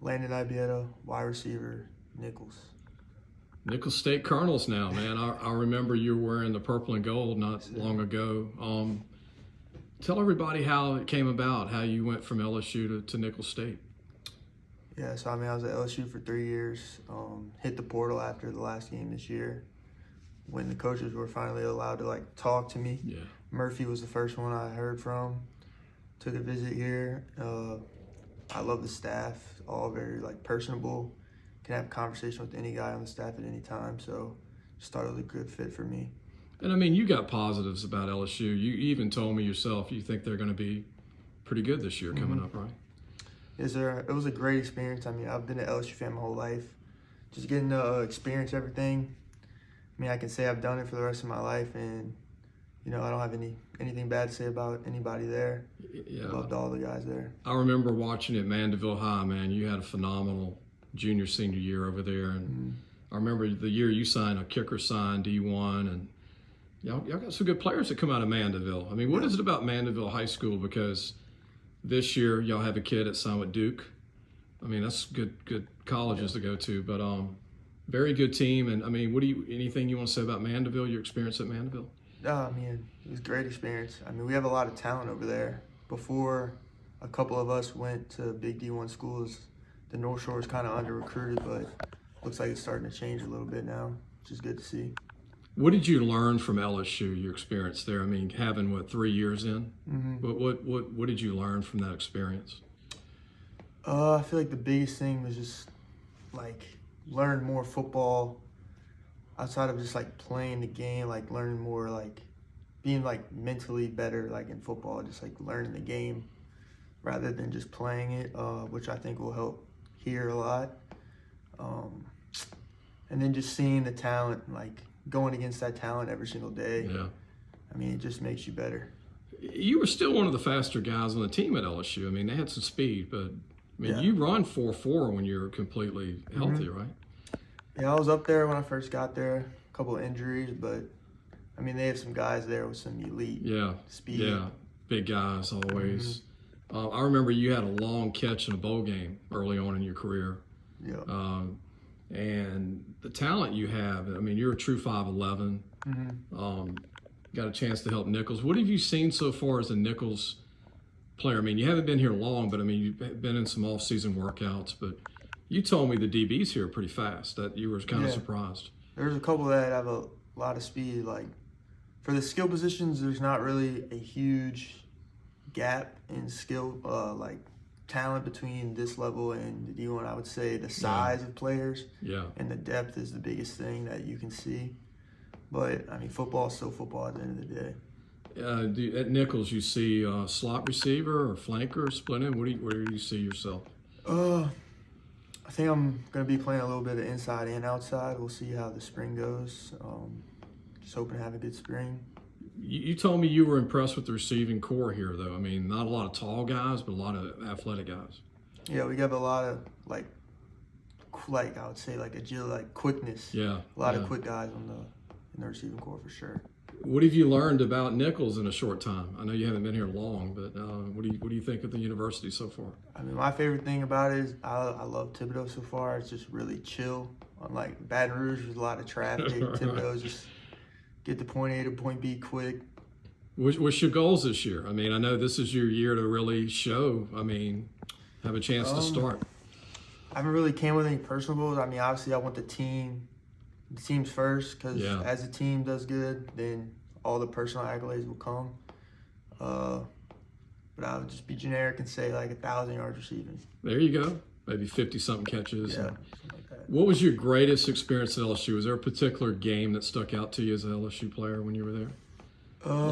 Landon Ibieta, wide receiver, Nicholls. Nicholls State Colonels now, man. I remember you were wearing the purple and gold not long ago. Tell everybody how it came about, how you went from LSU to Nicholls State. Yeah, so I was at LSU for 3 years. Hit the portal after the last game this year, when the coaches were finally allowed to talk to me. Yeah. Murphy was the first one I heard from. Took a visit here. I love the staff, all very personable. Can have a conversation with any guy on the staff at any time, so just thought it was a good fit for me. And I mean, you got positives about LSU. You even told me yourself you think they're going to be pretty good this year coming up, right? Yes, sir. It was a great experience. I mean, I've been an LSU fan my whole life. Just getting to experience everything. I mean, I can say I've done it for the rest of my life, and I don't have anything bad to say about anybody there. Yeah. Loved all the guys there. I remember watching at Mandeville High, man. You had a phenomenal junior, senior year over there. And I remember the year you signed, a kicker signed D1, and y'all got some good players that come out of Mandeville. I mean, what is it about Mandeville High School? Because this year y'all have a kid that signed with Duke. I mean, that's good colleges to go to, but very good team. And I mean, anything you want to say about Mandeville, your experience at Mandeville? I mean, it was a great experience. I mean, we have a lot of talent over there. Before a couple of us went to big D1 schools, the North Shore is kind of under-recruited, but looks like it's starting to change a little bit now, which is good to see. What did you learn from LSU, your experience there? I mean, having, 3 years in? What did you learn from that experience? I feel like the biggest thing was just, learn more football outside of just, playing the game, learning more, being, mentally better, in football, just, learning the game rather than just playing it, which I think will help here a lot. And then just seeing the talent, going against that talent every single day. Yeah. I mean, it just makes you better. You were still one of the faster guys on the team at LSU. I mean, they had some speed, but I mean, you run 4.4 when you're completely healthy, right? Yeah, I was up there when I first got there. A couple of injuries, but I mean, they have some guys there with some elite speed. Yeah, big guys always. I remember you had a long catch in a bowl game early on in your career. Yeah. And the talent you have, I mean, you're a true 5'11". Got a chance to help Nicholls. What have you seen so far as a Nicholls player? I mean, you haven't been here long, but I mean, you've been in some off-season workouts. But you told me the DBs here are pretty fast. That you were kind of surprised. There's a couple that have a lot of speed. For the skill positions, there's not really a huge gap in skill, talent between this level and the D1. I would say the size of players and the depth is the biggest thing that you can see. But I mean, football is still football at the end of the day. At Nicholls, you see slot receiver or flanker, split in. Where do you see yourself? I think I'm going to be playing a little bit of inside and outside. We'll see how the spring goes. Just hoping to have a good spring. You told me you were impressed with the receiving core here, though. I mean, not a lot of tall guys, but a lot of athletic guys. Yeah, we have a lot of, I would say, agility, quickness. Yeah. A lot of quick guys in the receiving core for sure. What have you learned about Nicholls in a short time? I know you haven't been here long, but what do you think of the university so far? I mean, my favorite thing about it is I love Thibodeau so far. It's just really chill. Unlike Baton Rouge, there's a lot of traffic. Thibodeau's just get to point A to point B quick. What's your goals this year? I mean, I know this is your year to really show. I mean, have a chance to start. I haven't really came with any personal goals. I mean, obviously, I want the team's first, because as the team does good, then all the personal accolades will come. But I would just be generic and say 1,000 yards receiving. There you go. Maybe 50-something catches. Yeah, something like that. What was your greatest experience at LSU? Was there a particular game that stuck out to you as an LSU player when you were there?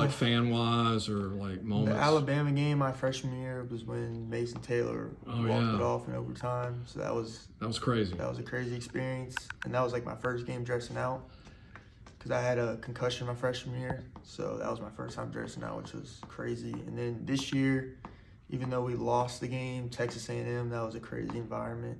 Fan-wise or moments? The Alabama game my freshman year was when Mason Taylor walked it off in overtime. So that was crazy. That was a crazy experience. And that was my first game dressing out, because I had a concussion my freshman year. So that was my first time dressing out, which was crazy. And then this year, even though we lost the game, Texas A&M, that was a crazy environment.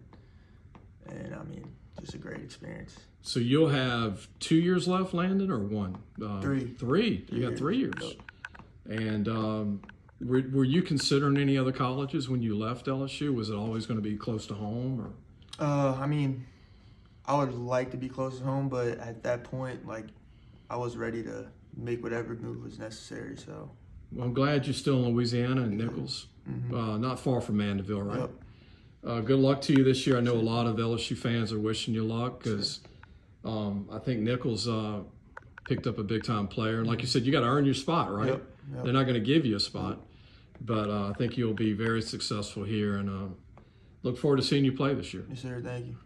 And I mean, just a great experience. So you'll have 2 years left, Landon, or one? 3. 3. You got 3 years. Yep. And Were you considering any other colleges when you left LSU? Was it always going to be close to home? Or? I mean, I would like to be close to home, but at that point, like, I was ready to make whatever move was necessary. So. Well, I'm glad you're still in Louisiana and Nicholls, not far from Mandeville, right? Yep. Good luck to you this year. I know a lot of LSU fans are wishing you luck because I think Nicholls picked up a big-time player. And like you said, you got to earn your spot, right? Yep. They're not going to give you a spot. But I think you'll be very successful here, and look forward to seeing you play this year. Yes, sir. Thank you.